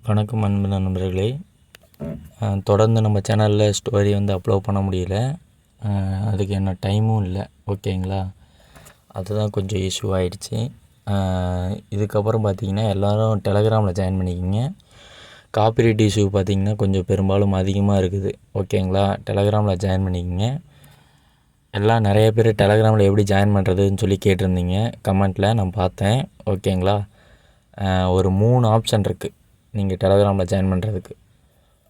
வணக்கம் அன்பு நண்பர்களே. தொடர்ந்து நம்ம சேனலில் ஸ்டோரி அப்லோட் பண்ண முடியல. அதுக்கு என்ன டைமும் இல்லை. ஓகேங்களா, அதுதான் கொஞ்சம் இஷ்யூ ஆகிடுச்சு. இதுக்கப்புறம் பார்த்திங்கன்னா எல்லோரும் டெலகிராமில் ஜாயின் பண்ணிக்கிங்க. காப்பிரைட் இஷ்யூ பார்த்திங்கன்னா கொஞ்சம் பெரும்பாலும் அதிகமாக இருக்குது. ஓகேங்களா, டெலகிராமில் ஜாயின் பண்ணிக்கிங்க. எல்லாம் நிறைய பேர் டெலகிராமில் எப்படி ஜாயின் பண்ணுறதுன்னு சொல்லி கேட்டிருந்தீங்க கமெண்ட்டில், நான் பார்த்தேன். ஓகேங்களா, ஒரு 3 ஆப்ஷன் இருக்குது நீங்கள் டெலகிராமில் ஜாயின் பண்ணுறதுக்கு.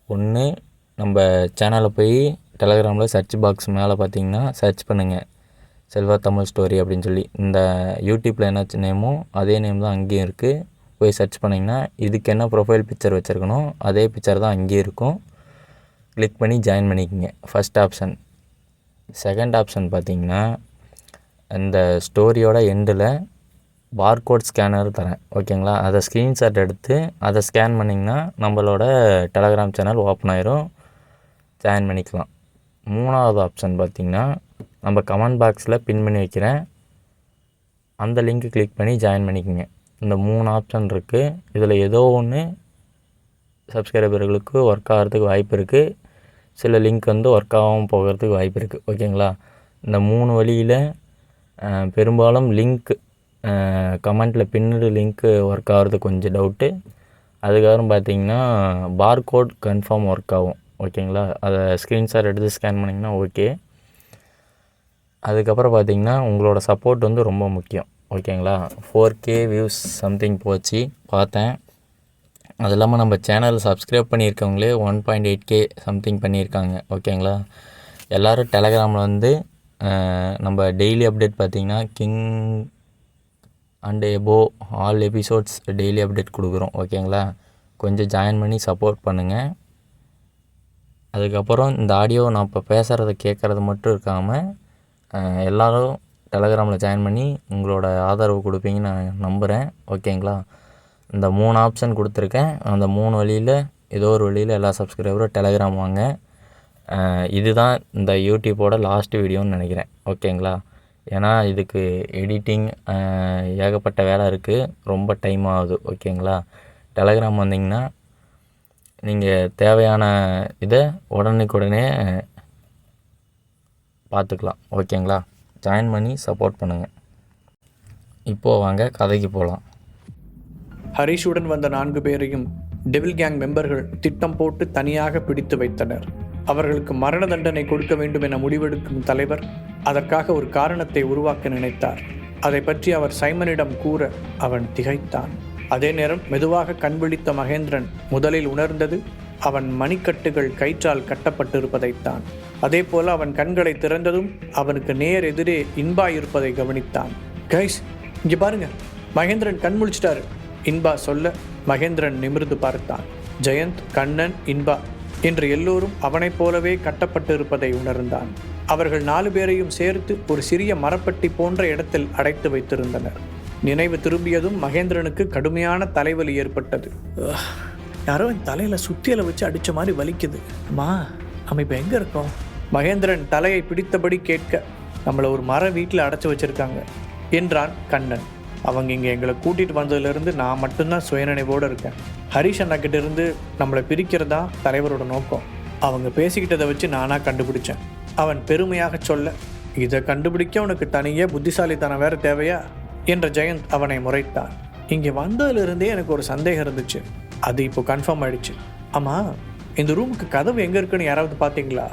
ஒன்று, நம்ம சேனலில் போய் டெலகிராமில் சர்ச் பாக்ஸ் மேலே பார்த்தீங்கன்னா சர்ச் பண்ணுங்கள், செல்வா தமிழ் ஸ்டோரி அப்படின்னு சொல்லி. இந்த யூடியூப்பில் என்ன நேமோ அதே நேம் தான் அங்கேயும் இருக்குது. போய் சர்ச் பண்ணிங்கன்னா இதுக்கு என்ன ப்ரொஃபைல் பிக்சர் வச்சுருக்கணும் அதே பிக்சர் தான் அங்கேயும் இருக்கும். கிளிக் பண்ணி ஜாயின் பண்ணிக்கோங்க, ஃபஸ்ட் ஆப்ஷன். செகண்ட் ஆப்ஷன் பார்த்திங்கன்னா இந்த ஸ்டோரியோட எண்டில் பார்கோட் ஸ்கேனர் தரேன். ஓகேங்களா, அதை ஸ்க்ரீன்ஷாட் எடுத்து அதை ஸ்கேன் பண்ணிங்கன்னா நம்மளோட டெலகிராம் சேனல் ஓப்பன் ஆயிரும், ஜாயின் பண்ணிக்கலாம். மூணாவது ஆப்ஷன் பார்த்திங்கன்னா நம்ம கமெண்ட் பாக்ஸில் பின் பண்ணி வைக்கிறேன், அந்த லிங்க்கு கிளிக் பண்ணி ஜாயின் பண்ணிக்கோங்க. இந்த 3 ஆப்ஷன் இருக்குது. இதில் ஏதோ ஒன்று சப்ஸ்கிரைபர்களுக்கு ஒர்க் ஆகிறதுக்கு வாய்ப்பு இருக்குது, சில லிங்க் ஒர்க் ஆகாமல் போகிறதுக்கு வாய்ப்பு இருக்குது. ஓகேங்களா, இந்த 3 வழியில் பெரும்பாலும் லிங்க் கமெண்ட்டில் பின்னுடு லிங்க்கு ஒர்க் ஆகிறது கொஞ்சம் டவுட்டு. அதுக்கப்புறம் பார்த்திங்கன்னா பார்கோட் கன்ஃபார்ம் ஒர்க் ஆகும். ஓகேங்களா, அதை ஸ்க்ரீன்ஷாட் எடுத்து ஸ்கேன் பண்ணிங்கன்னா ஓகே. அதுக்கப்புறம் பார்த்திங்கன்னா உங்களோட சப்போர்ட் ரொம்ப முக்கியம். ஓகேங்களா, 4K வியூஸ் சம்திங் போச்சு பார்த்தேன். அது இல்லாமல் நம்ம சேனல் சப்ஸ்கிரைப் பண்ணியிருக்கவங்களே 1.8K சம்திங் பண்ணியிருக்காங்க. ஓகேங்களா, எல்லோரும் டெலகிராமில் நம்ம டெய்லி அப்டேட் பார்த்திங்கன்னா king and above all episodes daily update கொடுக்குறோம். ஓகேங்களா, கொஞ்சம் ஜாயின் பண்ணி சப்போர்ட் பண்ணுங்கள். அதுக்கப்புறம் இந்த ஆடியோ நான் இப்போ பேசுகிறத கேட்குறது மட்டும் இருக்காமல் எல்லோரும் டெலகிராமில் ஜாயின் பண்ணி உங்களோட ஆதரவு கொடுப்பீங்கன்னு நான் நம்புகிறேன். ஓகேங்களா, இந்த 3 ஆப்ஷன் கொடுத்துருக்கேன். அந்த 3 வழியில் ஏதோ ஒரு வழியில் எல்லா சப்ஸ்கிரைபரும் டெலகிராம் வாங்க. இதுதான் இந்த யூடியூப்போட லாஸ்ட் வீடியோன்னு நினைக்கிறேன். ஓகேங்களா, ஏன்னா இதுக்கு எடிட்டிங் ஏகப்பட்ட வேலை இருக்குது, ரொம்ப டைம் ஆகுது. ஓகேங்களா, டெலகிராம் வந்தீங்கன்னா நீங்கள் தேவையான இதை உடனுக்குடனே பார்த்துக்கலாம். ஓகேங்களா, ஜாயின் பண்ணி சப்போர்ட் பண்ணுங்கள். இப்போது வாங்க கதைக்கு போகலாம். ஹரிஷுடன் வந்த 4 பேரையும் டெவில் கேங் மெம்பர்கள் திட்டம் போட்டு தனியாக பிடித்து வைத்தனர். அவர்களுக்கு மரண தண்டனை கொடுக்க வேண்டும் என முடிவெடுக்கும் தலைவர் அதற்காக ஒரு காரணத்தை உருவாக்க நினைத்தார். அதை பற்றி அவர் சைமனிடம் கூற அவன் திகைத்தான். அதே நேரம் மெதுவாக கண்விழித்த மகேந்திரன் முதலில் உணர்ந்தது அவன் மணிக்கட்டுகள் கயிற்றால் கட்டப்பட்டிருப்பதைத்தான். அதே போல அவன் கண்களை திறந்ததும் அவனுக்கு நேர் எதிரே இன்பா இருப்பதை கவனித்தான். கைஸ், இங்கே பாருங்க, மகேந்திரன் கண் முழிச்சிட்டாரு. இன்பா சொல்ல மகேந்திரன் நிமிர்ந்து பார்த்தான். ஜெயந்த், கண்ணன், இன்பா என்று எல்லோரும் அவனைப் போலவே கட்டப்பட்டிருப்பதை உணர்ந்தான். அவர்கள் 4 பேரையும் சேர்த்து ஒரு சிறிய மரப்பட்டி போன்ற இடத்தில் அடைத்து வைத்திருந்தனர். நினைவு திரும்பியதும் மகேந்திரனுக்கு கடுமையான தலைவலி ஏற்பட்டது. யாரோ என் தலையில சுத்தியலை வச்சு அடிச்ச மாதிரி வலிக்குது. அம்மா, நம்ம இப்ப எங்க இருக்கோம்? மகேந்திரன் தலையை பிடித்தபடி கேட்க, நம்மளை ஒரு மர வீட்டில் அடைச்சி வச்சிருக்காங்க என்றான் கண்ணன். அவங்க இங்கே எங்களை கூட்டிகிட்டு வந்ததுலேருந்து நான் மட்டும்தான் சுயநினைவோடு இருக்கேன். ஹரிஷ் அண்ணாக்கிட்ட இருந்து நம்மளை பிரிக்கிறதா தலைவரோட நோக்கம். அவங்க பேசிக்கிட்டதை வச்சு நானாக கண்டுபிடிச்சேன். அவன் பெருமையாக சொல்ல, இதை கண்டுபிடிக்க உனக்கு தனியாக புத்திசாலித்தனம் வேறு தேவையா என்ற ஜெயந்த் அவனை முறைத்தான். இங்கே வந்ததுலேருந்தே எனக்கு ஒரு சந்தேகம் இருந்துச்சு, அது இப்போ கன்ஃபார்ம் ஆயிடுச்சு. ஆமாம், இந்த ரூமுக்கு கதவு எங்கே இருக்குன்னு யாராவது பார்த்தீங்களா?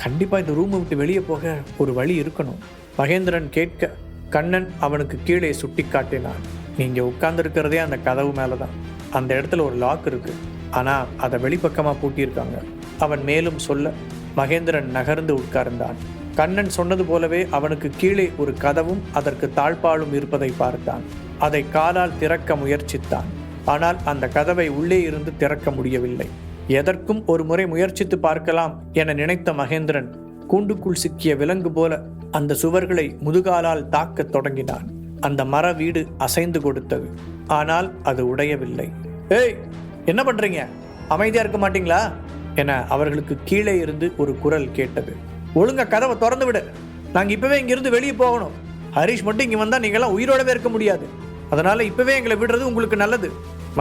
கண்டிப்பாக இந்த ரூமை விட்டு வெளியே போக ஒரு வழி இருக்கணும். மகேந்திரன் கேட்க கண்ணன் அவனுக்கு கீழே சுட்டி காட்டினான். நீங்கள் உட்கார்ந்துருக்கிறதே அந்த கதவு மேலே தான். அந்த இடத்துல ஒரு லாக் இருக்குது, ஆனால் அதை வெளிப்பக்கமாக பூட்டியிருக்காங்க. அவன் மேலும் சொல்ல மகேந்திரன் நகர்ந்து உட்கார்ந்தான். கண்ணன் சொன்னது போலவே அவனுக்கு கீழே ஒரு கதவும் அதற்கு தாழ்பாலும் இருப்பதை பார்த்தான். அதை காலால் திறக்க முயற்சித்தான். ஆனால் அந்த கதவை உள்ளே இருந்து திறக்க முடியவில்லை. எதற்கும் ஒரு முறை முயற்சித்து பார்க்கலாம் என நினைத்த மகேந்திரன் கூண்டுக்குள் சிக்கிய விலங்கு போல அந்த சுவர்களை முதுகாலால் தாக்கத் தொடங்கினான். அந்த மர வீடு அசைந்து கொடுத்தது, ஆனால் அது உடையவில்லை. ஏய், என்ன பண்றீங்க? அமைதியா இருக்க மாட்டீங்களா என அவர்களுக்கு கீழே இருந்து ஒரு குரல் கேட்டது. ஒழுங்கா கதவை திறந்து விடு, நாங்க இப்பவே இங்கிருந்து வெளியே போகணும். ஹரிஷ் மட்டும் இங்க வந்தா நீங்களாம் உயிரோடவே இருக்க முடியாது. அதனால இப்பவே எங்களை விடுறது உங்களுக்கு நல்லது.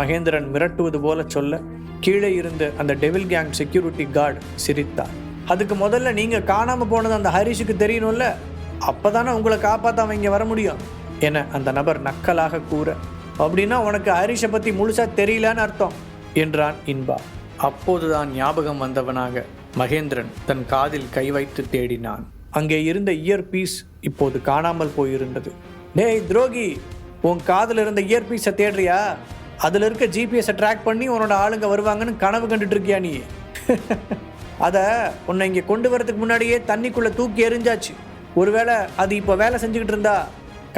மகேந்திரன் மிரட்டுவது போல சொல்ல கீழே இருந்த அந்த டெவில் கேங் செக்யூரிட்டி கார்டு சிரித்தார். அதுக்கு முதல்ல நீங்கள் காணாமல் போனது அந்த ஹரிஷுக்கு தெரியணும்ல, அப்போ தானே உங்களை காப்பாற்ற அவன் இங்கே வர முடியும் என அந்த நபர் நக்கலாக கூற, அப்படின்னா உனக்கு ஹரிஷை பற்றி முழுசாக தெரியலன்னு அர்த்தம் என்றான் இன்பா. அப்போதுதான் ஞாபகம் வந்தவனாக மகேந்திரன் தன் காதில் கை வைத்து தேடினான். அங்கே இருந்த இயர்பீஸ் இப்போது காணாமல் போயிருந்தது. டேய் துரோகி, உன் காதில் இருந்த இயர்பீஸை தேடுறியா? அதில் இருக்க ஜிபிஎஸை ட்ராக் பண்ணி உன்னோட ஆளுங்க வருவாங்கன்னு கனவு கண்டுட்டு இருக்கியா நீ? அதை உன்னை இங்கே கொண்டு வரதுக்கு முன்னாடியே தண்ணிக்குள்ளே தூக்கி எறிஞ்சாச்சு. ஒருவேளை அது இப்போ வேலை செஞ்சுக்கிட்டு இருந்தா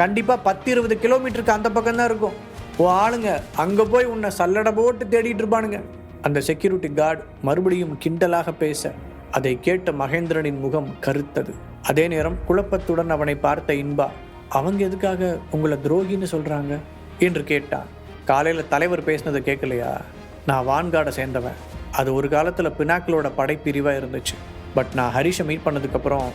கண்டிப்பாக 10-20 கிலோமீட்டருக்கு அந்த பக்கம்தான் இருக்கும். உன் ஆளுங்க அங்கே போய் உன்னை சல்லடை போட்டு தேடிட்டு இருப்பானுங்க. அந்த செக்யூரிட்டி கார்டு மறுபடியும் கிண்டலாக பேச அதை கேட்ட மகேந்திரனின் முகம் கருத்தது. அதே நேரம் குழப்பத்துடன் அவனை பார்த்த இன்பா, அவங்க எதுக்காக உங்களை துரோகின்னு சொல்கிறாங்க என்று கேட்டான். காலையில் தலைவர் பேசினதை கேட்கலையா? நான் வான்கார்டை சேர்ந்தவன். அது ஒரு காலத்தில் பினாக்கிளோட படைப்பிரிவாக இருந்துச்சு. பட் நான் ஹரிஷை மீட் பண்ணதுக்கப்புறம்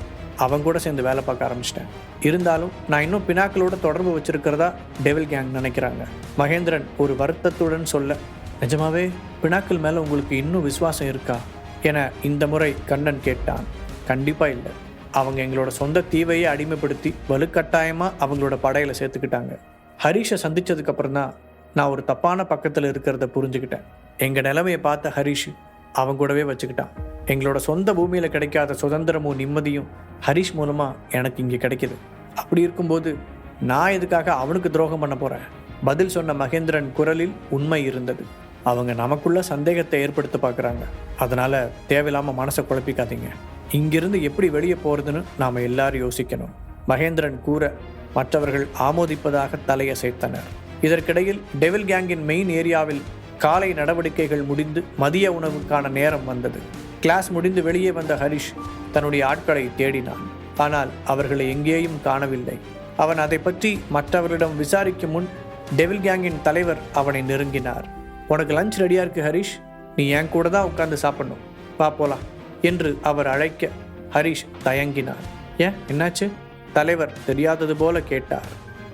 அவங்க கூட சேர்ந்து வேலை பார்க்க ஆரம்பிச்சிட்டேன். இருந்தாலும் நான் இன்னும் பினாக்கிளோட தொடர்பு வச்சிருக்கிறதா டெவில் கேங் நினைக்கிறாங்க. மகேந்திரன் ஒரு வருத்தத்துடன் சொல்ல, நிஜமாவே பினாக்கிள் மேலே உங்களுக்கு இன்னும் விசுவாசம் இருக்கா என இந்த முறை கண்ணன் கேட்டான். கண்டிப்பாக இல்லை. அவங்க எங்களோட சொந்த தீவையை அடிமைப்படுத்தி வலுக்கட்டாயமாக அவங்களோட படையில் சேர்த்துக்கிட்டாங்க. ஹரிஷை சந்தித்ததுக்கப்புறம் தான் நான் ஒரு தப்பான பக்கத்தில் இருக்கிறத புரிஞ்சுக்கிட்டேன். எங்கள் நிலைமையை பார்த்த ஹரிஷ் அவங்க கூடவே வச்சுக்கிட்டான். எங்களோட சொந்த பூமியில் கிடைக்காத சுதந்திரமும் நிம்மதியும் ஹரிஷ் மூலமாக எனக்கு இங்கே கிடைக்கிது. அப்படி இருக்கும்போது நான் எதுக்காக அவனுக்கு துரோகம் பண்ண போகிறேன்? பதில் சொன்ன மகேந்திரன் குரலில் உண்மை இருந்தது. அவங்க நமக்குள்ள சந்தேகத்தை ஏற்படுத்த பார்க்குறாங்க. அதனால் தேவையில்லாமல் மனசை குழப்பிக்காதீங்க. இங்கிருந்து எப்படி வெளியே போகிறதுன்னு நாம் எல்லாரும் யோசிக்கணும் மகேந்திரன் கூற மற்றவர்கள் ஆமோதிப்பதாக தலையசைத்தனர். இதற்கிடையில் டெவில் கேங்கின் மெயின் ஏரியாவில் காலை நடவடிக்கைகள் முடிந்து மதிய உணவுக்கான நேரம் வந்தது. கிளாஸ் முடிந்து வெளியே வந்த ஹரிஷ் தன்னுடைய ஆட்களை தேடினான். ஆனால் அவர்களை எங்கேயும் காணவில்லை. அவன் அதை பற்றி மற்றவர்களிடம் விசாரிக்கும் முன் டெவில் கேங்கின் தலைவர் அவனை நெருங்கினார். உனக்கு லஞ்ச் ரெடியாக இருக்கு ஹரிஷ், நீ என் கூட தான் உட்காந்து சாப்பிடணும், வா போலாம் என்று அவர் அழைக்க ஹரிஷ் தயங்கினார். ஏன், என்னாச்சு? தலைவர் தெரியாதது போல கேட்டார்.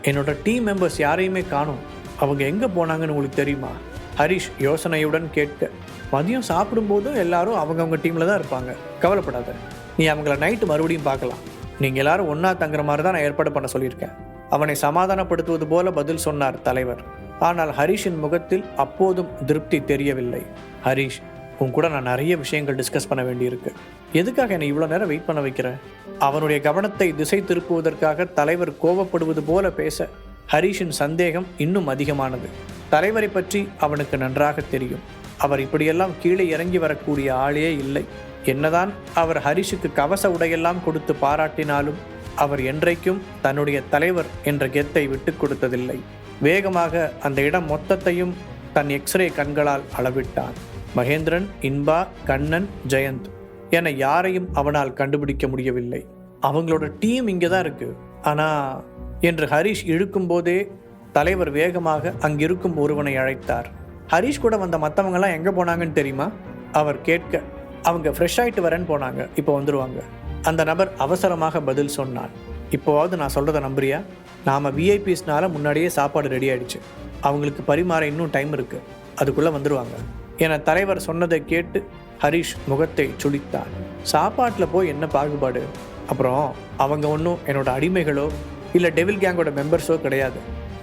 என்னோட டீம் மெம்பர்ஸ் யாரையுமே காணோம், அவங்க எங்கே போனாங்கன்னு உங்களுக்கு தெரியுமா? ஹரிஷ் யோசனையுடன் கேட்க, மதியம் சாப்பிடும்போதும் எல்லாரும் அவங்கவுங்க டீமில் தான் இருப்பாங்க, கவலைப்படாத, நீ அவங்கள நைட்டு மறுபடியும் பார்க்கலாம். நீங்கள் எல்லாரும் ஒன்றா தங்குற மாதிரி தான் நான் ஏற்பாடு பண்ண சொல்லியிருக்கேன். அவனை சமாதானப்படுத்துவது போல பதில் சொன்னார் தலைவர். ஆனால் ஹரிஷின் முகத்தில் அப்போதும் திருப்தி தெரியவில்லை. ஹரிஷ், உன் கூட நான் நிறைய விஷயங்கள் டிஸ்கஸ் பண்ண வேண்டியிருக்கு. எதுக்காக என்னை இவ்வளோ நேரம் வெயிட் பண்ண வைக்கிறேன்? அவனுடைய கவனத்தை திசை திருப்புவதற்காக தலைவர் கோபப்படுவது போல பேச ஹரிஷின் சந்தேகம் இன்னும் அதிகமானது. தலைவரை பற்றி அவனுக்கு நன்றாக தெரியும். அவர் இப்படியெல்லாம் கீழே இறங்கி வரக்கூடிய ஆளே இல்லை. என்னதான் அவர் ஹரிஷுக்கு கவச உடையெல்லாம் கொடுத்து பாராட்டினாலும் அவர் என்றைக்கும் தன்னுடைய தலைவர் என்ற கெத்தை விட்டு கொடுத்ததில்லை. வேகமாக அந்த இடம் மொத்தத்தையும் தன் எக்ஸ்ரே கண்களால் அளவிட்டான். மகேந்திரன், இன்பா, கண்ணன், ஜெயந்த் என யாரையும் அவனால் கண்டுபிடிக்க முடியவில்லை. அவங்களோட டீம் இங்கே தான் இருக்கு ஆனா என்று ஹரிஷ் இழுக்கும் போதே தலைவர் வேகமாக அங்கிருக்கும் ஒருவனை அழைத்தார். ஹரிஷ் கூட வந்த மற்றவங்கெல்லாம் எங்கே போனாங்கன்னு தெரியுமா? அவர் கேட்க, அவங்க ஃப்ரெஷ் ஆகிட்டு வரேன்னு போனாங்க, இப்போ வந்துடுவாங்க. அந்த நபர் அவசரமாக பதில் சொன்னான். இப்போவாவது நான் சொல்கிறத நம்புறியா? நாம் விஐபிஸ்னால முன்னாடியே சாப்பாடு ரெடி ஆகிடுச்சு, அவங்களுக்கு பரிமாற இன்னும் டைம் இருக்குது, அதுக்குள்ளே வந்துடுவாங்க என தலைவர் சொன்னதை கேட்டு ஹரிஷ் முகத்தை சுளித்தான். சாப்பாட்டில் போய் என்ன பாகுபாடு? அப்புறம் அவங்க ஒன்றும் என்னோட அடிமைகளோ இல்லை டெவில் கேங்கோட மெம்பர்ஸோ கிடையாது.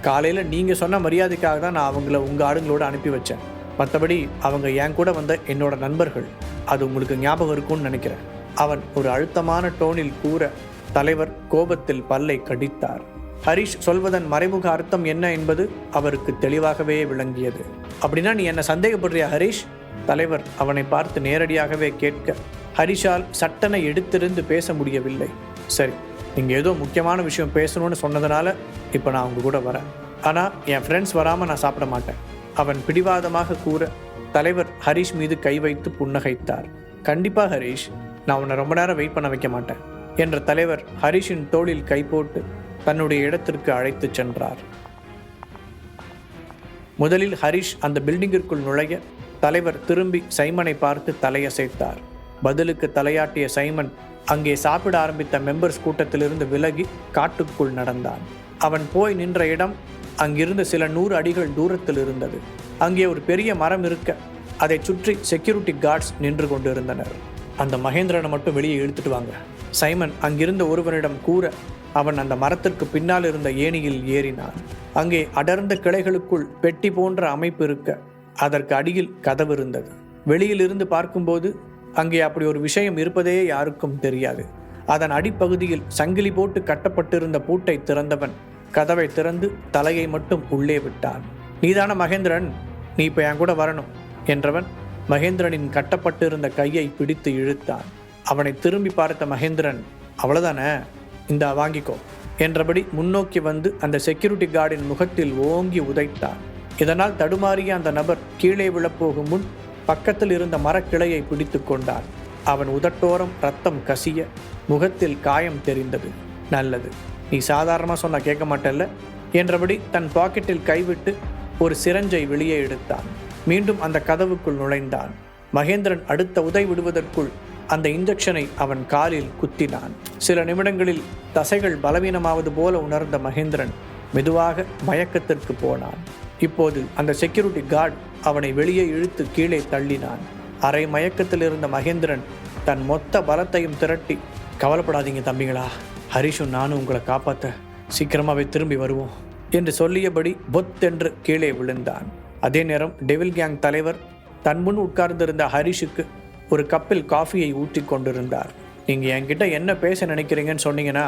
காலையில் நீங்கள் சொன்ன மரியாதைக்காக தான் நான் அவங்கள உங்கள் ஆளுங்களோடு அனுப்பி வச்சேன். மற்றபடி அவங்க என் கூட வந்த என்னோட நண்பர்கள். அது உங்களுக்கு ஞாபகம் இருக்கும்னு நினைக்கிறேன். அவன் ஒரு அழுத்தமான டோனில் கூற தலைவர் கோபத்தில் பல்லை கடித்தார். ஹரிஷ் சொல்வதன் மறைமுக அர்த்தம் என்ன என்பது அவருக்கு தெளிவாகவே விளங்கியது. அப்படின்னா நீ என்ன சந்தேகப்படுறியா ஹரிஷ்? தலைவர் அவனை பார்த்து நேரடியாகவே கேட்க ஹரிஷால் சட்டனை எடுத்திருந்து பேச முடியவில்லை. சரி, நீங்கள் ஏதோ முக்கியமான விஷயம் பேசணும்னு சொன்னதுனால இப்போ நான் அவங்க கூட வரேன். ஆனால் என் ஃப்ரெண்ட்ஸ் வராமல் நான் சாப்பிட மாட்டேன் அவன் பிடிவாதமாக கூற தலைவர் ஹரிஷ் மீது கை வைத்து புன்னகைத்தார். கண்டிப்பாக ஹரிஷ், நான் உன்னை ரொம்ப நேரம் வெயிட் பண்ண வைக்க மாட்டேன் என்ற தலைவர் ஹரிஷின் தோளில் கை போட்டு தன்னுடைய இடத்திற்கு அழைத்து சென்றார். முதலில் ஹரிஷ் அந்த பில்டிங்கிற்குள் நுழைய தலைவர் திரும்பி சைமனை பார்த்து தலையசைத்தார். பதிலுக்கு தலையாட்டிய சைமன் அங்கே சாப்பிட ஆரம்பித்த மெம்பர்ஸ் கூட்டத்திலிருந்து விலகி காட்டுக்குள் நடந்தான். அவன் போய் நின்ற இடம் அங்கிருந்து சில 100 அடிகள் தூரத்தில் இருந்தது. அங்கே ஒரு பெரிய மரம் இருக்க அதை சுற்றி செக்யூரிட்டி கார்ட்ஸ் நின்று கொண்டிருந்தனர். அந்த மகேந்திரனை மட்டும் வெளியே இழுத்துட்டு வாங்க, சைமன் அங்கிருந்த ஒருவனிடம் கூற அவன் அந்த மரத்திற்கு பின்னால் இருந்த ஏணியில் ஏறினான். அங்கே அடர்ந்த கிளைகளுக்குள் பெட்டி போன்ற அமைப்பு இருக்க அதற்கு அடியில் கதவு இருந்தது. வெளியிலிருந்து பார்க்கும்போது அங்கே அப்படி ஒரு விஷயம் இருப்பதே யாருக்கும் தெரியாது. அதன் அடிப்பகுதியில் சங்கிலி போட்டு கட்டப்பட்டிருந்த பூட்டை திறந்தவன் கதவை திறந்து தலையை மட்டும் உள்ளே விட்டான். நீதான மகேந்திரன், நீ இப்போ என் கூட வரணும் என்றவன் மகேந்திரனின் கட்டப்பட்டிருந்த கையை பிடித்து இழுத்தான். அவனை திரும்பி பார்த்த மகேந்திரன், அவ்வளவுதானே, இந்தா வாங்கிக்கோ என்றபடி முன்னோக்கி வந்து அந்த செக்யூரிட்டி கார்டின் முகத்தில் ஓங்கி உதைத்தான். இதனால் தடுமாறிய அந்த நபர் கீழே விழப்போகும் முன் பக்கத்தில் இருந்த மரக்கிளையை பிடித்து கொண்டான். அவன் உதட்டோரம் ரத்தம் கசிய முகத்தில் காயம் தெரிந்தது. நல்லது, நீ சாதாரணமாக சொன்னா கேட்க மாட்டல்ல என்றபடி தன் பாக்கெட்டில் கைவிட்டு ஒரு சிரஞ்சை வெளியே எடுத்தான். மீண்டும் அந்த கதவுக்குள் நுழைந்தான். மகேந்திரன் அடுத்த உதை விடுவதற்குள் அந்த இன்ஜெக்ஷனை அவன் காலில் குத்தினான். சில நிமிடங்களில் தசைகள் பலவீனமாவது போல உணர்ந்த மகேந்திரன் மெதுவாக மயக்கத்திற்கு போனான். இப்போது அந்த செக்யூரிட்டி கார்டு அவனை வெளியே இழுத்து கீழே தள்ளினான். அரை மயக்கத்தில் இருந்த மகேந்திரன் தன் மொத்த பலத்தையும் திரட்டி, கவலைப்படாதீங்க தம்பிங்களா, ஹரிஷும் நானும் உங்களை காப்பாற்ற சீக்கிரமாகவே திரும்பி வருவோம் என்று சொல்லியபடி பொத்தென்று கீழே விழுந்தான். அதே நேரம் டெவில் கேங் தலைவர் தன் முன் உட்கார்ந்திருந்த ஹரிஷுக்கு ஒரு கப்பில் காஃபியை ஊற்றி கொண்டிருந்தார். நீங்கள் என்கிட்ட என்ன பேச நினைக்கிறீங்கன்னு சொன்னீங்கன்னா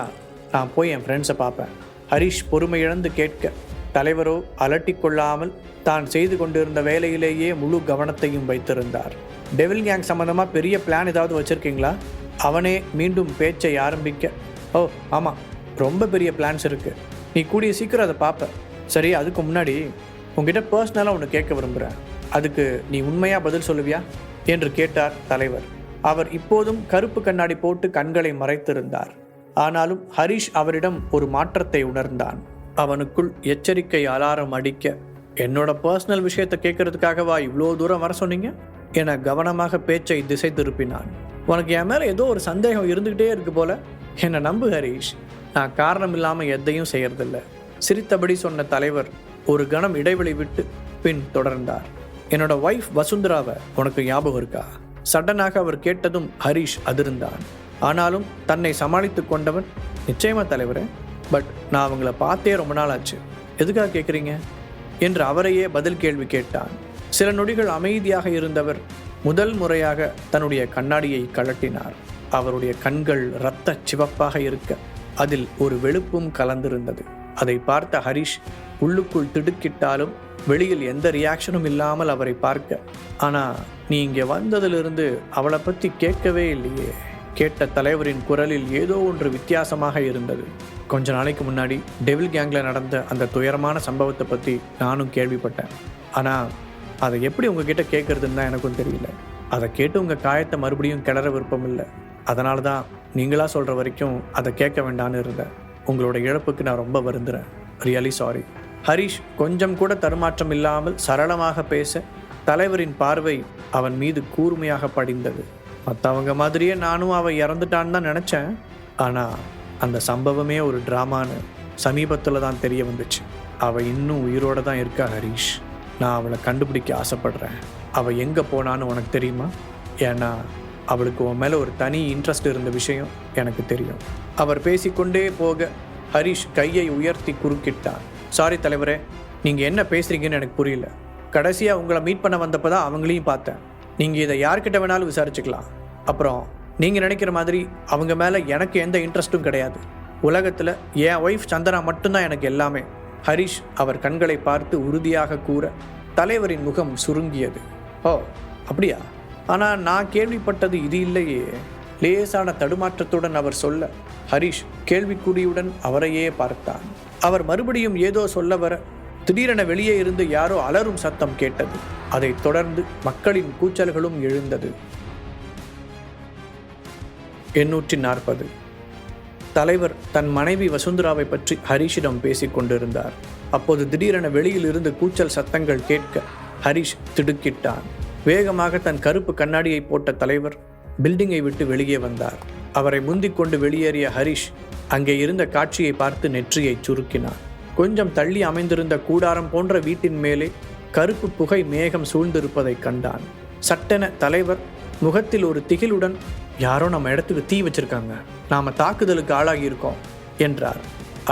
நான் போய் என் ஃப்ரெண்ட்ஸை பார்ப்பேன். ஹரிஷ் பொறுமையிழந்து கேட்க தலைவரோ அலட்டி கொள்ளாமல் தான் செய்து கொண்டிருந்த வேலையிலேயே முழு கவனத்தையும் வைத்திருந்தார். டெவில் கேங் சம்மந்தமாக பெரிய பிளான் ஏதாவது வச்சுருக்கீங்களா? அவனே மீண்டும் பேச்சை ஆரம்பிக்க, ஓ ஆமாம், ரொம்ப பெரிய பிளான்ஸ் இருக்குது, நீ கூடிய சீக்கிரம் அதை பார்ப்ப. சரி, அதுக்கு முன்னாடி உங்ககிட்ட பர்சனலாக ஒன்று கேட்க விரும்புகிறேன், அதுக்கு நீ உண்மையாக பதில் சொல்லுவியா என்று கேட்டார் தலைவர். அவர் இப்போதும் கருப்பு கண்ணாடி போட்டு கண்களை மறைத்திருந்தார். ஆனாலும் ஹரிஷ் அவரிடம் ஒரு மாற்றத்தை உணர்ந்தான். அவனுக்குள் எச்சரிக்கை அலாரம் அடிக்க, என்னோட பர்சனல் விஷயத்தை கேட்கறதுக்காகவா இவ்வளோ தூரம் வர சொன்னீங்க என கவனமாக பேச்சை திசை திருப்பினான். உனக்கு என் மேலே ஏதோ ஒரு சந்தேகம் இருந்துக்கிட்டே இருக்கு போல, என்னை நம்பு ஹரிஷ், நான் காரணம் இல்லாமல் எதையும் செய்யறதில்ல சிரித்தபடி சொன்ன தலைவர் ஒரு கணம் இடைவெளி விட்டு பின் தொடர்ந்தார். என்னோட ஒய்ஃப் வசுந்தராவை உனக்கு ஞாபகம் இருக்கா? சடனாக அவர் கேட்டதும் ஹரிஷ் அதிர்ந்தான். ஆனாலும் தன்னை சமாளித்து கொண்டவன், நிச்சயமா தலைவரே, பட் நான் அவங்கள பார்த்தே ரொம்ப நாள் ஆச்சு, எதுக்காக கேட்குறீங்க என்று அவரையே பதில் கேள்வி கேட்டான். சில நொடிகள் அமைதியாக இருந்தவர் முதல் முறையாக தன்னுடைய கண்ணாடியை கழட்டினார். அவருடைய கண்கள் இரத்த சிவப்பாக இருக்க அதில் ஒரு வெளுப்பும் கலந்திருந்தது. அதை பார்த்த ஹரிஷ் உள்ளுக்குள் திடுக்கிட்டாலும் வெளியில் எந்த ரியாக்ஷனும் இல்லாமல் அவரை பார்க்க, ஆனால் நீ இங்கே வந்ததிலிருந்து அவளை பற்றி கேட்கவே இல்லையே. கேட்ட தலைவரின் குரலில் ஏதோ ஒன்று வித்தியாசமாக இருந்தது. கொஞ்ச நாளைக்கு முன்னாடி டெவில் கேங்கில் நடந்த அந்த துயரமான சம்பவத்தை பற்றி நானும் கேள்விப்பட்டேன். ஆனால் அதை எப்படி உங்ககிட்ட கேட்குறதுன்னு தான் எனக்கும் தெரியல. அதை கேட்டு உங்கள் காயத்தை மறுபடியும் கிளற விருப்பம் இல்லை. அதனால தான் நீங்களாக சொல்கிற வரைக்கும் அதை கேட்க வேண்டான்னு இருந்தேன். உங்களோட இழப்புக்கு நான் ரொம்ப வருந்துறேன். Really sorry. ஹரிஷ் கொஞ்சம் கூட தடுமாற்றம் இல்லாமல் சரளமாக பேச தலைவரின் பார்வை அவன் மீது கூர்மையாக படிந்தது. மற்றவங்க மாதிரியே நானும் அவள் இறந்துட்டான்னு தான் நினச்சேன். ஆனால் அந்த சம்பவமே ஒரு ட்ராமான்னு சமீபத்தில் தான் தெரிய வந்துச்சு. அவள் இன்னும் உயிரோடு தான் இருக்கா ஹரிஷ். நான் அவளை கண்டுபிடிக்க ஆசைப்படுறேன். அவள் எங்கே போனான்னு உனக்கு தெரியுமா? ஏன்னா அவளுக்கு உன் மேலே ஒரு தனி இன்ட்ரெஸ்ட் இருந்த விஷயம் எனக்கு தெரியும். அவர் பேசிக்கொண்டே போக ஹரிஷ் கையை உயர்த்தி குறுக்கிட்டான். சாரி தலைவரே, நீங்கள் என்ன பேசுகிறீங்கன்னு எனக்கு புரியல. கடைசியாக உங்களை மீட் பண்ண வந்தப்போ தான் அவங்களையும் பார்த்தேன். நீங்கள் இதை யார்கிட்ட வேணாலும் விசாரிச்சுக்கலாம். அப்புறம் நீங்கள் நினைக்கிற மாதிரி அவங்க மேலே எனக்கு எந்த இன்ட்ரெஸ்ட்டும் கிடையாது. உலகத்தில் என் ஒய்ஃப் சந்தனா மட்டும்தான் எனக்கு எல்லாமே. ஹரிஷ் அவர் கண்களை பார்த்து உறுதியாக கூற தலைவரின் முகம் சுருங்கியது. ஓ அப்படியா? ஆனால் நான் கேள்விப்பட்டது இது இல்லையே. லேசான தடுமாற்றத்துடன் அவர் சொல்ல ஹரிஷ் கேள்விக்குறியுடன் அவரையே பார்த்தான். அவர் மறுபடியும் ஏதோ சொல்ல வர திடீரென வெளியே இருந்து யாரோ அலறும் சத்தம் கேட்டது. அதைத் தொடர்ந்து மக்களின் கூச்சல்களும் எழுந்தது. 840. தலைவர் தன் மனைவி வசுந்தராவை பற்றி ஹரிஷிடம் பேசிக் கொண்டிருந்தார். அப்போது திடீரென வெளியில் இருந்து கூச்சல் சத்தங்கள் கேட்க ஹரிஷ் திடுக்கிட்டான். வேகமாக தன் கருப்பு கண்ணாடியை போட்ட தலைவர் பில்டிங்கை விட்டு வெளியே வந்தார். அவரை முந்திக் கொண்டு வெளியேறிய ஹரிஷ் அங்கே இருந்த காட்சியை பார்த்து நெற்றியை சுருக்கினார். கொஞ்சம் தள்ளி அமைந்திருந்த கூடாரம் போன்ற வீட்டின் மேலே கருப்பு புகை மேகம் சூழ்ந்திருப்பதை கண்டான். சட்டென தலைவர் முகத்தில் ஒரு திகிலுடன், யாரோ நம்ம இடத்துக்கு தீ வச்சிருக்காங்க, நாம தாக்குதலுக்கு ஆளாகி இருக்கோம் என்றார்.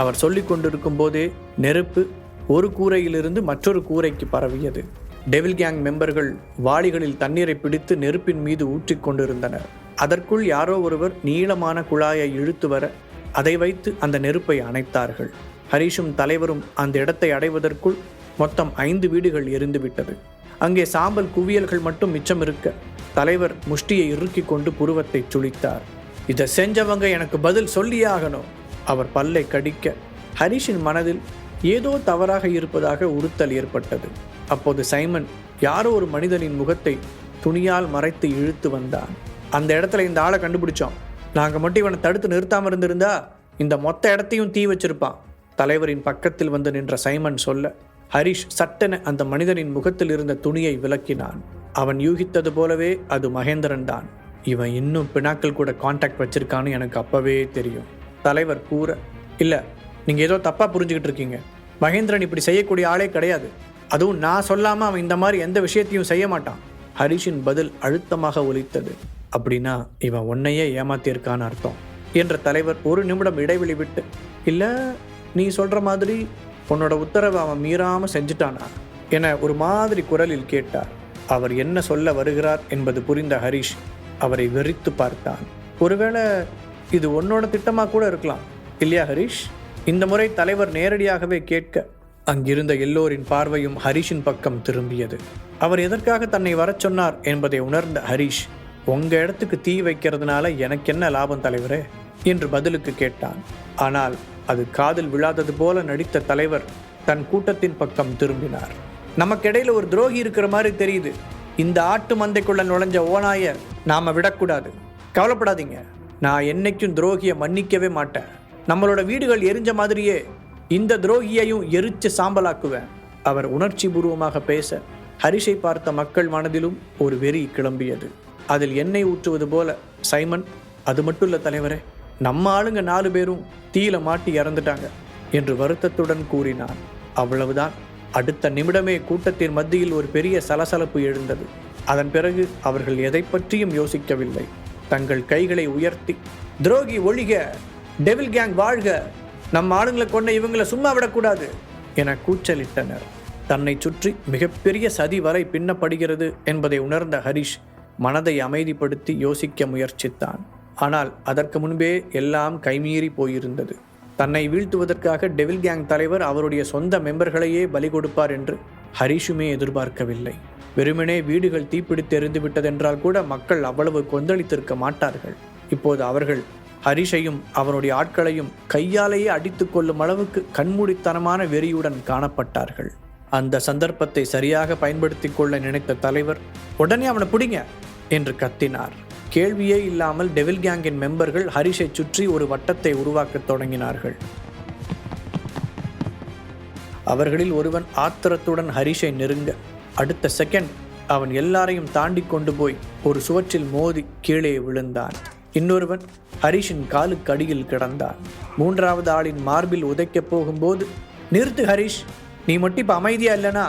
அவர் சொல்லிக் கொண்டிருக்கும் போதே நெருப்பு ஒரு கூரையிலிருந்து மற்றொரு கூரைக்கு பரவியது. டெவில் கேங் மெம்பர்கள் வாளிகளில் தண்ணீரை பிடித்து நெருப்பின் மீது ஊற்றிக் கொண்டிருந்தனர். அதற்குள் யாரோ ஒருவர் நீளமான குழாயை இழுத்து வர அதை வைத்து அந்த நெருப்பை அணைத்தார்கள். ஹரிஷும் தலைவரும் அந்த இடத்தை அடைவதற்குள் மொத்தம் 5 வீடுகள் எரிந்துவிட்டது. அங்கே சாம்பல் குவியல்கள் மட்டும் மிச்சம் இருக்க தலைவர் முஷ்டியை இறுக்கிக் கொண்டு புருவத்தை சுளித்தார். இதை செஞ்சவங்க எனக்கு பதில் சொல்லியே ஆகணும். அவர் பல்லை கடிக்க ஹரிஷின் மனதில் ஏதோ தவறாக இருப்பதாக உறுத்தல் ஏற்பட்டது. அப்போது சைமன் யாரோ ஒரு மனிதனின் முகத்தை துணியால் மறைத்து இழுத்து வந்தான். அந்த இடத்துல இந்த ஆளை கண்டுபிடிச்சோம். நாங்கள் மட்டும் இவனை தடுத்து நிறுத்தாமல் இருந்திருந்தா இந்த மொத்த இடத்தையும் தீ வச்சிருப்பான். தலைவரின் பக்கத்தில் வந்து நின்ற சைமன் சொல்ல ஹரிஷ் சட்டென அந்த மனிதனின் முகத்தில் இருந்த துணியை விலக்கினான். அவன் யூகித்தது போலவே அது மகேந்திரன் தான். இவன் இன்னும் பினாக்கள் கூட கான்டாக்ட் வச்சிருக்கான்னு எனக்கு அப்பவே தெரியும். தலைவர் கூற, இல்லை, நீங்கள் ஏதோ தப்பாக புரிஞ்சுக்கிட்டு இருக்கீங்க. மகேந்திரன் இப்படி செய்யக்கூடிய ஆளே கிடையாது. அதுவும் நான் சொல்லாமல் அவன் இந்த மாதிரி எந்த விஷயத்தையும் செய்ய மாட்டான். ஹரிஷின் பதில் அழுத்தமாக ஒலித்தது. அப்படின்னா இவன் உன்னையே ஏமாத்தியிருக்கான்னு அர்த்தம் என்ற தலைவர் ஒரு நிமிடம் இடைவெளி விட்டு, இல்லை, நீ சொல்கிற மாதிரி உன்னோட உத்தரவை அவன் மீறாமல் செஞ்சுட்டானா என ஒரு மாதிரி குரலில் கேட்டார். அவர் என்ன சொல்ல வருகிறார் என்பது புரிந்த ஹரிஷ் அவரை வெறித்து பார்த்தான். ஒருவேளை இது உன்னோட திட்டமாக கூட இருக்கலாம் இல்லையா ஹரிஷ்? இந்த முறை தலைவர் நேரடியாகவே கேட்க அங்கிருந்த எல்லோரின் பார்வையும் ஹரிஷின் பக்கம் திரும்பியது. அவர் எதற்காக தன்னை வரச் சொன்னார் என்பதை உணர்ந்த ஹரிஷ், உங்க இடத்துக்கு தீ வைக்கிறதுனால எனக்கு என்ன லாபம் தலைவரே என்று பதிலுக்கு கேட்டான். ஆனால் அது காதில் விழாதது போல நடித்த தலைவர் தன் கூட்டத்தின் பக்கம் திரும்பினார். நமக்கிடையில ஒரு துரோகி இருக்கிற மாதிரி தெரியுது. இந்த ஆட்டு மந்தைக்குள்ள நுழைஞ்ச ஓநாய நாம விடக்கூடாது. கவலைப்படாதீங்க, நான் என்னைக்கும் துரோகியை மன்னிக்கவே மாட்டேன். நம்மளோட வீடுகள் எரிஞ்ச மாதிரியே இந்த துரோகியையும் எரிச்சு சாம்பலாக்குவேன். அவர் உணர்ச்சி பூர்வமாக பேச ஹரிஷை பார்த்த மக்கள் மனதிலும் ஒரு வெறி கிளம்பியது. அதில் எண்ணெய் ஊற்றுவது போல சைமன், அது மட்டும் இல்லை தலைவரே, நம்ம ஆளுங்க 4 பேரும் தீயில மாட்டி இறந்துட்டாங்க என்று வருத்தத்துடன் கூறினான். அவ்வளவுதான். அடுத்த நிமிடமே கூட்டத்தின் மத்தியில் ஒரு பெரிய சலசலப்பு எழுந்தது. அதன் பிறகு அவர்கள் எதை பற்றியும் யோசிக்கவில்லை. தங்கள் கைகளை உயர்த்தி, துரோகி ஒழிக, டெவில் கேங் வாழ்க, நம்ம ஆளுங்களை கொண்ட இவங்களை சும்மா விடக்கூடாது என கூச்சலிட்டனர். தன்னை சுற்றி மிகப்பெரிய சதி வரை பின்னப்படுகிறது என்பதை உணர்ந்த ஹரிஷ் மனதை அமைதிப்படுத்தி யோசிக்க முயற்சித்தான். ஆனால் அதற்கு முன்பே எல்லாம் கைமீறி போயிருந்தது. தன்னை வீழ்த்துவதற்காக டெவில் கேங் தலைவர் அவருடைய சொந்த மெம்பர்களையே பலி கொடுப்பார் என்று ஹரிஷுமே எதிர்பார்க்கவில்லை. வெறுமனே வீடுகள் தீப்பிடித்து எரிந்து விட்டதென்றால் கூட மக்கள் அவ்வளவு கொந்தளித்திருக்க மாட்டார்கள். இப்போது அவர்கள் ஹரிஷையும் அவனுடைய ஆட்களையும் கையாலேயே அடித்து கொள்ளும் அளவுக்கு கண்மூடித்தனமான வெறியுடன் காணப்பட்டார்கள். அந்த சந்தர்ப்பத்தை சரியாக பயன்படுத்தி கொள்ள நினைத்த தலைவர், உடனே அவனை பிடிங்க என்று கத்தினார். கேள்வியே இல்லாமல் டெவில் கேங்கின் மெம்பர்கள் ஹரிஷை சுற்றி ஒரு வட்டத்தை உருவாக்கத் தொடங்கினார்கள். அவர்களில் ஒருவன் ஆத்திரத்துடன் ஹரிஷை நெருங்க, அடுத்த செகண்ட் அவன் எல்லாரையும் தாண்டி கொண்டு போய் ஒரு சுவற்றில் மோதி கீழே விழுந்தான். இன்னொருவன் ஹரிஷின் காலுக்கு அடியில் கிடந்தான். 3வது ஆளின் மார்பில் உதைக்கப் போகும்போது, நிறுத்து ஹரிஷ், நீ மட்டும் இப்போ அமைதியா இல்லைனா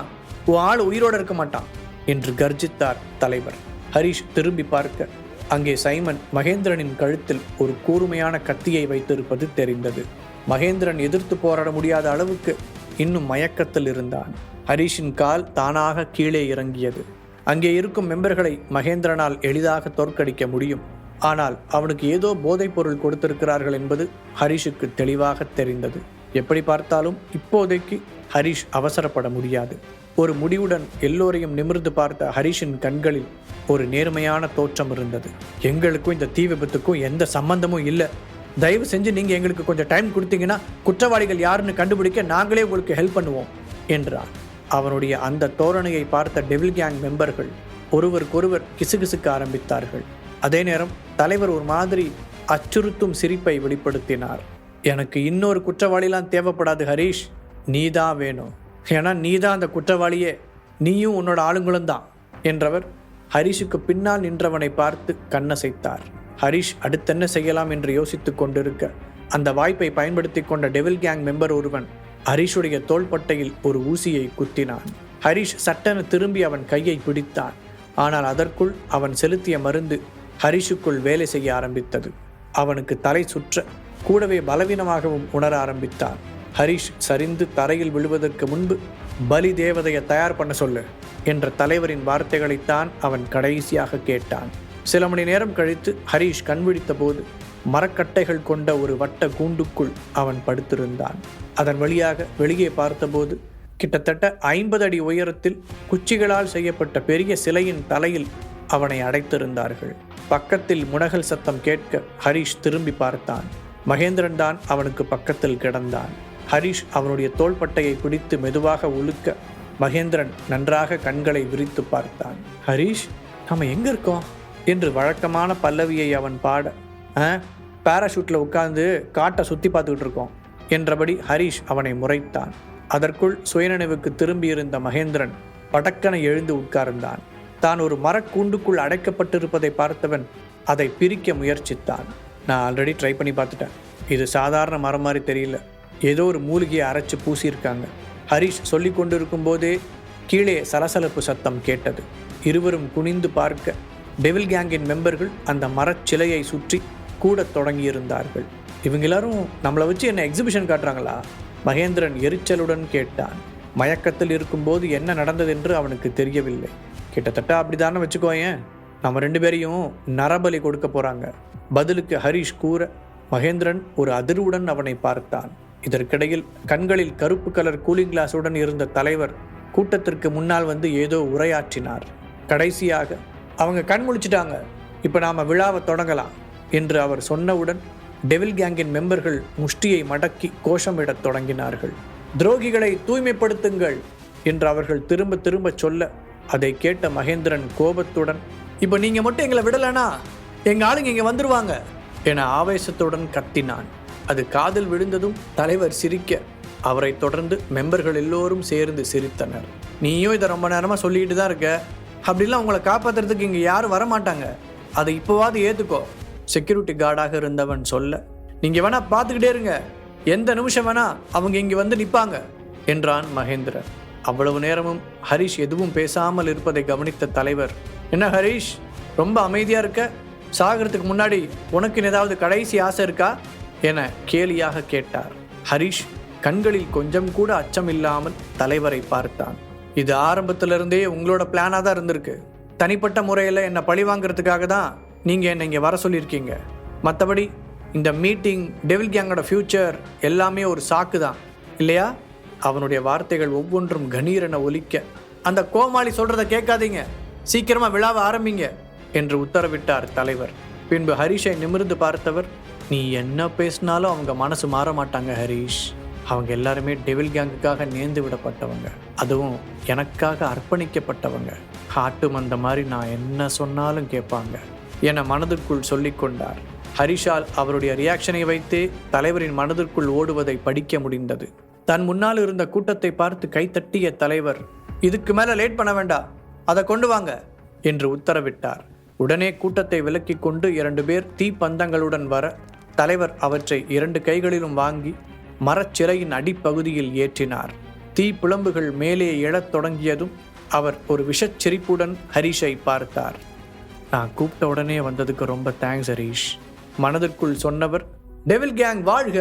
உன் ஆள் உயிரோடு இருக்க மாட்டான் என்று கர்ஜித்தார் தலைவர். ஹரிஷ் திரும்பி பார்க்க அங்கே சைமன் மகேந்திரனின் கழுத்தில் ஒரு கூர்மையான கத்தியை வைத்திருப்பது தெரிந்தது. மகேந்திரன் எதிர்த்து போராட முடியாத அளவுக்கு இன்னும் மயக்கத்தில் இருந்தான். ஹரிஷின் கால் தானாக கீழே இறங்கியது. அங்கே இருக்கும் மெம்பர்களை மகேந்திரனால் எளிதாக தோற்கடிக்க முடியும். ஆனால் அவனுக்கு ஏதோ போதைப் பொருள் கொடுத்திருக்கிறார்கள் என்பது ஹரிஷுக்கு தெளிவாக தெரிந்தது. எப்படி பார்த்தாலும் இப்போதைக்கு ஹரிஷ் அவசரப்பட முடியாது. ஒரு முடிவுடன் எல்லோரையும் நிமிர்ந்து பார்த்த ஹரிஷின் கண்களில் ஒரு நேர்மையான தோற்றம் இருந்தது. எங்களுக்கும் இந்த தீ விபத்துக்கும் எந்த சம்பந்தமும் இல்லை. தயவு செஞ்சு நீங்கள் எங்களுக்கு கொஞ்சம் டைம் கொடுத்தீங்கன்னா குற்றவாளிகள் யாருன்னு கண்டுபிடிக்க நாங்களே உங்களுக்கு ஹெல்ப் பண்ணுவோம் என்றார். அவனுடைய அந்த தோரணையை பார்த்த டெவில் கேங் மெம்பர்கள் ஒருவருக்கொருவர் கிசுகிசுக்க ஆரம்பித்தார்கள். அதே நேரம் தலைவர் ஒரு மாதிரி அச்சுறுத்தும் சிரிப்பை வெளிப்படுத்தினார். எனக்கு இன்னொரு குற்றவாளிலாம் தேவைப்படாது ஹரிஷ், நீதான் வேணும். ஏன்னா நீதான் அந்த குற்றவாளியே, நீயும் உன்னோட ஆளுங்களும் தான் என்றவர் ஹரிஷுக்கு பின்னால் நின்றவனை பார்த்து கண்ணசைத்தார். ஹரிஷ் அடுத்தென்ன செய்யலாம் என்று யோசித்துக் கொண்டிருக்க அந்த வாய்ப்பை பயன்படுத்தி கொண்ட டெவில் கேங் மெம்பர் ஒருவன் ஹரிஷுடைய தோள்பட்டையில் ஒரு ஊசியை குத்தினான். ஹரிஷ் சட்டென திரும்பி அவன் கையை பிடித்தான். ஆனால் அதற்குள் அவன் செலுத்திய மருந்து ஹரிஷுக்குள் வேலை செய்ய ஆரம்பித்தது. அவனுக்கு தலை சுற்ற, கூடவே பலவீனமாகவும் உணர ஆரம்பித்தான். ஹரிஷ் சரிந்து தரையில் விழுவதற்கு முன்பு பலி தேவதையை தயார் பண்ண சொல்லு என்ற தலைவரின் வார்த்தைகளைத்தான் அவன் கடைசியாக கேட்டான். சில மணி நேரம் கழித்து ஹரிஷ் கண்விழித்த போது மரக்கட்டைகள் கொண்ட ஒரு வட்ட கூண்டுக்குள் அவன் படுத்திருந்தான். அதன் வழியாக வெளியே பார்த்தபோது கிட்டத்தட்ட 50 அடி உயரத்தில் குச்சிகளால் செய்யப்பட்ட பெரிய சிலையின் தலையில் அவனை அடைத்திருந்தார்கள். பக்கத்தில் முனகல் சத்தம் கேட்க ஹரிஷ் திரும்பி பார்த்தான். மகேந்திரன் தான் அவனுக்கு பக்கத்தில் கிடந்தான். ஹரிஷ் அவனுடைய தோள்பட்டையை பிடித்து மெதுவாக உலுக்க மகேந்திரன் நன்றாக கண்களை விரித்து பார்த்தான். ஹரிஷ், நம்ம எங்க இருக்கோம் என்று வழக்கமான பல்லவியை அவன் பாட, பாராஷூட்டில் உட்கார்ந்து காட்டை சுற்றி பார்த்துக்கிட்டு இருக்கோம் என்றபடி ஹரிஷ் அவனை முறைத்தான். அதற்குள் சுயநினைவுக்கு திரும்பியிருந்த மகேந்திரன் படக்கனை எழுந்து உட்கார்ந்தான். தான் ஒரு மரக்கூண்டுக்குள் அடைக்கப்பட்டிருப்பதை பார்த்தவன் அதை பிரிக்க முயற்சித்தான். நான் ஆல்ரெடி ட்ரை பண்ணி பார்த்துட்டேன். இது சாதாரண மரம் மாதிரி தெரியல. ஏதோ ஒரு மூலிகையை அரைச்சி பூசியிருக்காங்க. ஹரிஷ் சொல்லி கொண்டிருக்கும் போதே கீழே சலசலப்பு சத்தம் கேட்டது. இருவரும் குனிந்து பார்க்க டெவில் கேங்கின் மெம்பர்கள் அந்த மரச்சிலையை சுற்றி கூட தொடங்கியிருந்தார்கள். இவங்க எல்லாரும் நம்மளை வச்சு என்ன எக்ஸிபிஷன் காட்டுறாங்களா? மகேந்திரன் எரிச்சலுடன் கேட்டான். மயக்கத்தில் இருக்கும்போது என்ன நடந்தது என்று அவனுக்கு தெரியவில்லை. கிட்டத்தட்ட அப்படிதானே வச்சுக்கோயேன். நம்ம 2 பேரையும் நரபலி கொடுக்க போறாங்க. பதிலுக்கு ஹரிஷ் கூற மகேந்திரன் ஒரு அதிர்வுடன் அவனை பார்த்தான். இதற்கிடையில் கண்களில் கருப்பு கலர் கூலிங் கிளாஸுடன் இருந்த தலைவர் கூட்டத்திற்கு முன்னால் வந்து ஏதோ உரையாற்றினார். கடைசியாக, அவங்க கண் முழிச்சிட்டாங்க, இப்போ நாம விழாவை தொடங்கலாம் என்று அவர் சொன்னவுடன் டெவில் கேங்கின் மெம்பர்கள் முஷ்டியை மடக்கி கோஷமிடத் தொடங்கினார்கள். துரோகிகளை தூய்மைப்படுத்துங்கள் என்று அவர்கள் திரும்ப திரும்ப சொல்ல அதை கேட்ட மகேந்திரன் கோபத்துடன், இப்போ நீங்க மட்டும் எங்களை விடலனா எங்க ஆளுங்க இங்க வந்துருவாங்க என ஆவேசத்துடன் கத்தினான். அது காதில் விழுந்ததும் தலைவர் சிரிக்க, அவரை தொடர்ந்து மெம்பர்கள் எல்லோரும் சேர்ந்து சிரித்தனர். நீயும் இதை ரொம்ப நேரமா சொல்லிட்டு தான் இருக்க. அப்படிலாம் உங்களை காப்பாற்றுறதுக்கு இங்கே யாரும் வரமாட்டாங்க. அதை இப்போவாது ஏற்றுக்கோ செக்யூரிட்டி கார்டாக இருந்தவன் சொல்ல, நீங்கள் வேணா பார்த்துக்கிட்டே இருங்க, எந்த நிமிஷம் வேணா அவங்க இங்கே வந்து நிற்பாங்க என்றான் மகேந்திரன். அவ்வளவு நேரமும் ஹரிஷ் எதுவும் பேசாமல் இருப்பதை கவனித்த தலைவர், என்ன ஹரிஷ், ரொம்ப அமைதியாக இருக்க? சாகிறதுக்கு முன்னாடி உனக்கு ஏதாவது கடைசி ஆசை இருக்கா என கேலியாக கேட்டார். ஹரிஷ் கண்களில் கொஞ்சம் கூட அச்சம் இல்லாமல் தலைவரை பார்த்தான். இது ஆரம்பத்திலிருந்தே உங்களோட பிளானாக தான் இருந்திருக்கு. தனிப்பட்ட முறையில் என்னை பழி வாங்கிறதுக்காக தான் நீங்கள் என்னை இங்கே வர சொல்லியிருக்கீங்க. மற்றபடி இந்த மீட்டிங், டெவில் கேங்கோட ஃப்யூச்சர் எல்லாமே ஒரு சாக்கு தான் இல்லையா? அவனுடைய வார்த்தைகள் ஒவ்வொன்றும் கணீரென ஒலிக்க, அந்த கோமாளி சொல்கிறத கேட்காதீங்க, சீக்கிரமாக விழாவை ஆரம்பிங்க என்று உத்தரவிட்டார் தலைவர். பின்பு ஹரிஷை நிமிர்ந்து பார்த்தவர், நீ என்ன பேசினாலும் அவங்க மனசு மாற மாட்டாங்க ஹரிஷ். அவங்க எல்லாருமே டெவில் கேங்குக்காக நேர்ந்து விடப்பட்டவங்க, அதுவும் எனக்காக அர்ப்பணிக்கப்பட்டவங்க. காட்டு மந்த மாதிரி நான் என்ன சொன்னாலும் கேட்பாங்க என மனதிற்குள் சொல்லிக்கொண்டார். ஹரிஷால் அவருடைய ரியாக்ஷனை வைத்தே தலைவரின் மனதிற்குள் ஓடுவதை படிக்க முடிந்தது. தன் முன்னால் இருந்த கூட்டத்தை பார்த்து கைத்தட்டிய தலைவர், இதுக்கு மேலே லேட் பண்ண வேண்டாம், அதை கொண்டு வாங்க என்று உத்தரவிட்டார். உடனே கூட்டத்தை விலக்கி கொண்டு 2 பேர் தீப்பந்தங்களுடன் வர தலைவர் அவற்றை 2 கைகளிலும் வாங்கி மரச்சிறையின் அடிப்பகுதியில் ஏற்றினார். தீ புலம்புகள் மேலே எழத் தொடங்கியதும் அவர் ஒரு விஷச்சிரிப்புடன் ஹரிஷை பார்த்தார். நான் கூப்பிட்ட உடனே வந்ததுக்கு ரொம்ப தேங்க்ஸ் ஹரிஷ். மனதிற்குள் சொன்னவர், டெவில் கேங் வாழ்க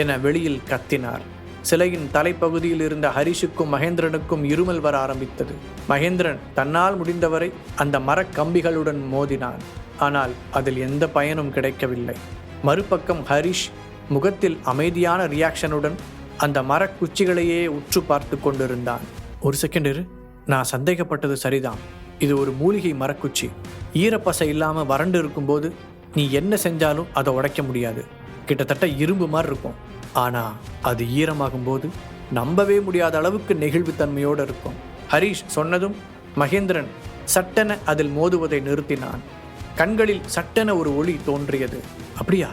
என வெளியில் கத்தினார். சிலையின் தலைப்பகுதியில் இருந்த ஹரிஷுக்கும் மகேந்திரனுக்கும் இருமல் வர ஆரம்பித்தது. மகேந்திரன் தன்னால் முடிந்தவரை அந்த மரக்கம்பிகளுடன் மோதினான். ஆனால் அதில் எந்த பயனும் கிடைக்கவில்லை. மறுபக்கம் ஹரிஷ் முகத்தில் அமைதியான ரியாக்ஷனுடன் அந்த மரக்குச்சிகளையே உற்று பார்த்து கொண்டிருந்தான். ஒரு செகண்ட் இரு, நான் சந்தேகப்பட்டது சரிதான். இது ஒரு மூலிகை மரக்குச்சி. ஈரப்பசை இல்லாமல் வறண்டு இருக்கும்போது நீ என்ன செஞ்சாலும் அதை உடைக்க முடியாது. கிட்டத்தட்ட இரும்பு மாதிரி இருக்கும். ஆனால் அது ஈரமாகும் போது நம்பவே முடியாத அளவுக்கு நெகிழ்வுத்தன்மையோடு இருக்கும். ஹரிஷ் சொன்னதும் மகேந்திரன் சட்டென அதில் மோதுவதை நிறுத்தினான். கண்களில் சட்டென ஒரு ஒளி தோன்றியது. அப்படியா?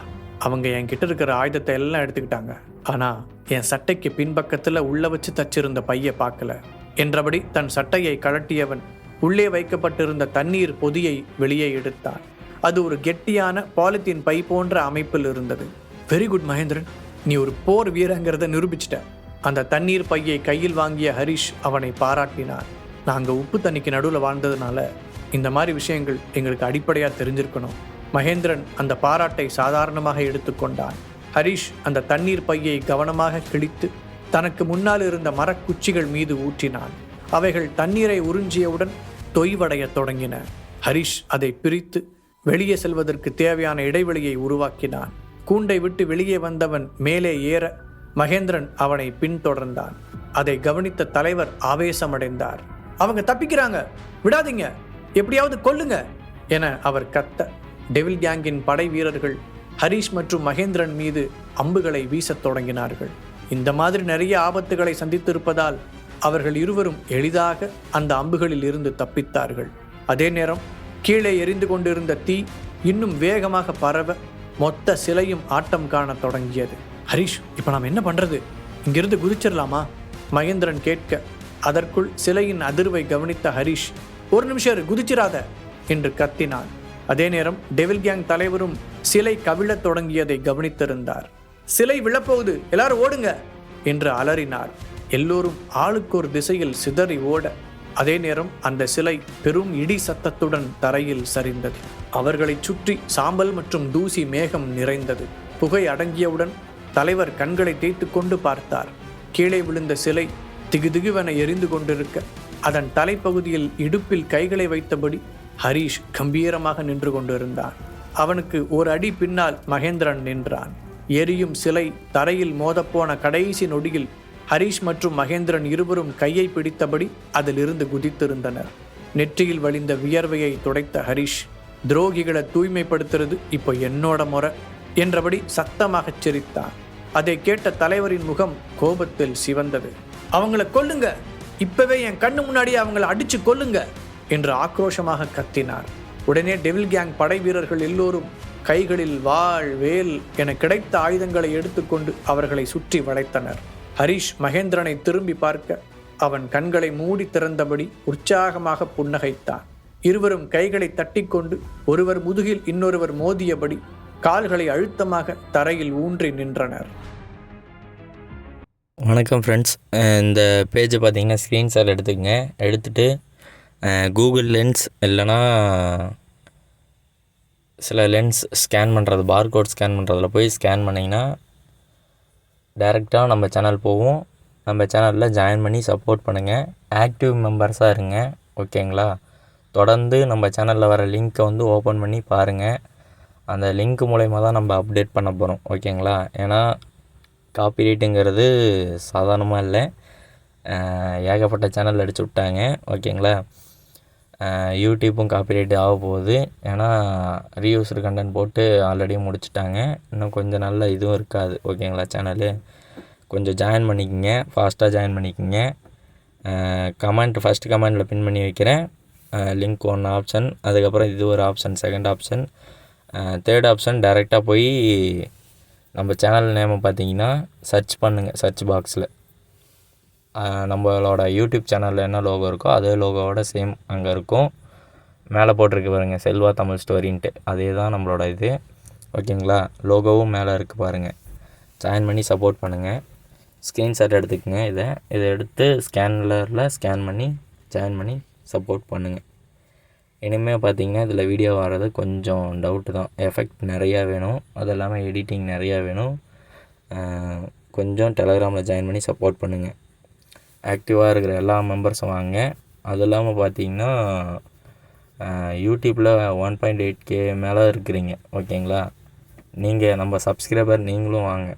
அவங்க என்கிட்ட இருக்கிற ஆயுதத்தை எல்லாம் எடுத்துக்கிட்டாங்க, ஆனால் என் சட்டைக்கு பின்பக்கத்தில் உள்ள வச்சு தச்சிருந்த பையை பார்க்கல என்றபடி தன் சட்டையை கழட்டியவன் உள்ளே வைக்கப்பட்டிருந்த தண்ணீர் பொதியை வெளியே எடுத்தான். அது ஒரு கெட்டியான பாலித்தீன் பை போன்ற அமைப்பில் இருந்தது. வெரி குட் மகேந்திரன், நீ ஒரு போர் வீரங்கிறத நிரூபிச்சிட்ட. அந்த தண்ணீர் பையை கையில் வாங்கிய ஹரிஷ் அவனை பாராட்டினார். நாங்கள் உப்பு தண்ணிக்கு நடுவில் வாழ்ந்ததுனால இந்த மாதிரி விஷயங்கள் எங்களுக்கு அடிப்படையாக தெரிஞ்சிருக்கணும். மகேந்திரன் அந்த பாராட்டை சாதாரணமாக எடுத்துக்கொண்டான். ஹரிஷ் அந்த தண்ணீர் பையை கவனமாக கிழித்து தனக்கு முன்னால் இருந்த மரக்குச்சிகள் மீது ஊற்றினான். அவைகள் தண்ணீரை உறிஞ்சியவுடன் தொய்வடைய தொடங்கின. ஹரிஷ் அதை பிரித்து வெளியே செல்வதற்கு தேவையான இடைவெளியை உருவாக்கினான். கூண்டை விட்டு வெளியே வந்தவன் மேலே ஏற மகேந்திரன் அவனை பின்தொடர்ந்தான். அதை கவனித்த தலைவர் ஆவேசமடைந்தார். அவங்க தப்பிக்கிறாங்க, விடாதீங்க, எப்படியாவது கொல்லுங்க என அவர் கத்த, டெவில் கேங்கின் படை வீரர்கள் ஹரிஷ் மற்றும் மகேந்திரன் மீது அம்புகளை வீசத் தொடங்கினார்கள். இந்த மாதிரி நிறைய ஆபத்துகளை சந்தித்திருப்பதால் அவர்கள் இருவரும் எளிதாக அந்த அம்புகளில் இருந்து தப்பித்தார்கள். அதே நேரம் கீழே எரிந்து கொண்டிருந்த தீ இன்னும் வேகமாக பரவ மொத்த சிலையும் ஆட்டம் காண தொடங்கியது. ஹரிஷ், இப்போ நாம் என்ன பண்றது? இங்கிருந்து குதிச்சிடலாமா? மகேந்திரன் கேட்க, அதற்குள் சிலையின் அதிர்வை கவனித்த ஹரிஷ், ஒரு நிமிஷம் குதிச்சிராத என்று கத்தினான். அதே நேரம் டெவில் கேங் தலைவரும் சிலை கவிழத் தொடங்கியதை கவனித்திருந்தார். சிலை விழப்போகுது, எல்லாரும் ஓடுங்க என்று அலறினார். எல்லோரும் ஆளுக்கு ஒரு திசையில் சிதறி ஓட, அதே நேரம் அந்த சிலை பெரும் இடி சத்தத்துடன் தரையில் சரிந்தது. அவர்களை சுற்றி சாம்பல் மற்றும் தூசி மேகம் நிறைந்தது. புகை அடங்கியவுடன் தலைவர் கண்களை தேய்த்து கொண்டு பார்த்தார். கீழே விழுந்த சிலை திகுதிகுவென எரிந்து கொண்டிருக்க, அதன் தலைப்பகுதியில் இடுப்பில் கைகளை வைத்தபடி ஹரிஷ் கம்பீரமாக நின்று கொண்டிருந்தான். அவனுக்கு ஒரு அடி பின்னால் மகேந்திரன் நின்றான். எரியும் சிலை தரையில் மோதப்போன கடைசி நொடியில் ஹரிஷ் மற்றும் மகேந்திரன் இருவரும் கையை பிடித்தபடி அதிலிருந்து குதித்திருந்தனர். நெற்றியில் வழிந்த வியர்வையை துடைத்த ஹரிஷ், துரோகிகளை தூய்மைப்படுத்துறது இப்போ என்னோட முறை என்றபடி சத்தமாக சிரித்தான். அதை கேட்ட தலைவரின் முகம் கோபத்தில் சிவந்தது. அவங்கள கொல்லுங்க, இப்பவே என் கண்ணு முன்னாடி அவங்கள அடிச்சு கொல்லுங்க என்று ஆக்ரோஷமாக கத்தினார். உடனே டெவில் கேங் படை வீரர்கள் எல்லோரும் கைகளில் வாள், வேல் என கிடைத்த ஆயுதங்களை எடுத்துக்கொண்டு அவர்களை சுற்றி வளைத்தனர். ஹரிஷ் மகேந்திரனை திரும்பி பார்க்க அவன் கண்களை மூடி திறந்தபடி உற்சாகமாக புன்னகைத்தான். இருவரும் கைகளை தட்டிக்கொண்டு ஒருவர் முதுகில் இன்னொருவர் மோதியபடி கால்களை அழுத்தமாக தரையில் ஊன்றி நின்றனர். வணக்கம் ஃப்ரெண்ட்ஸ், இந்த பேஜை பார்த்தீங்கன்னா ஸ்க்ரீன்ஷாட் எடுத்துக்கங்க. எடுத்துகிட்டு கூகுள் லென்ஸ் இல்லைனா சில லென்ஸ் ஸ்கேன் பண்ணுறது, பார்கோட் ஸ்கேன் பண்ணுறதுல போய் ஸ்கேன் பண்ணிங்கன்னா டைரெக்டாக நம்ம சேனல் போகும். நம்ம சேனலில் ஜாயின் பண்ணி சப்போர்ட் பண்ணுங்கள். ஆக்டிவ் மெம்பர்ஸாக இருங்க, ஓகேங்களா? தொடர்ந்து நம்ம சேனலில் வர லிங்க்கை வந்து ஓப்பன் பண்ணி பாருங்கள். அந்த லிங்க் மூலயமா தான் நம்ம அப்டேட் பண்ண போகிறோம், ஓகேங்களா? ஏன்னா காப்பிரைட்டுங்கிறது சாதாரணமாக இல்லை, ஏகப்பட்ட சேனல் அடிச்சு விட்டாங்க, ஓகேங்களா? யூடியூப்பும் காப்பிரைட் ஆக போகுது. ஏன்னா ரீயூஸ்டு கண்டென்ட் போட்டு ஆல்ரெடி முடிச்சுட்டாங்க. இன்னும் கொஞ்சம் நல்ல இதுவும் இருக்காது, ஓகேங்களா? சேனலு கொஞ்சம் ஜாயின் பண்ணிக்கோங்க, ஃபாஸ்ட்டாக ஜாயின் பண்ணிக்கோங்க. ஃபஸ்ட்டு கமெண்டில் பின் பண்ணி வைக்கிறேன். லிங்க் ஒன் ஆப்ஷன், அதுக்கப்புறம் இது ஒரு option, second option, third option. டைரெக்டாக போய் நம்ம சேனல் நேமை பார்த்தீங்கன்னா சர்ச் பண்ணுங்கள். சர்ச் பாக்ஸில் நம்மளோட யூடியூப் சேனலில் என்ன லோகோ இருக்கோ அதே லோகோவோட சேம் அங்கே இருக்கும். மேலே போட்டிருக்கு பாருங்கள், செல்வா தமிழ் ஸ்டோரின்ட்டு, அதே தான் நம்மளோட இது, ஓகேங்களா? லோகோவும் மேலே இருக்குது பாருங்கள். ஜாயின் பண்ணி சப்போர்ட் பண்ணுங்கள். ஸ்க்ரீன்ஷாட் எடுத்துக்கங்க. இதை எடுத்து ஸ்கேனரில் ஸ்கேன் பண்ணி ஜாயின் பண்ணி சப்போர்ட் பண்ணுங்கள். இனிமேல் பார்த்தீங்கன்னா இதில் வீடியோ வர்றது கொஞ்சம் டவுட்டு தான். எஃபெக்ட் நிறையா வேணும், அது இல்லாமல் எடிட்டிங் நிறையா வேணும். கொஞ்சம் டெலகிராமில் ஜாயின் பண்ணி சப்போர்ட் பண்ணுங்கள். ஆக்டிவாக இருக்கிற எல்லா மெம்பர்ஸும் வாங்க. அது இல்லாமல் பார்த்தீங்கன்னா யூடியூப்பில் 1.8K மேலே இருக்கிறீங்க, ஓகேங்களா? நீங்கள் நம்ம சப்ஸ்கிரைபர் நீங்களும் வாங்க.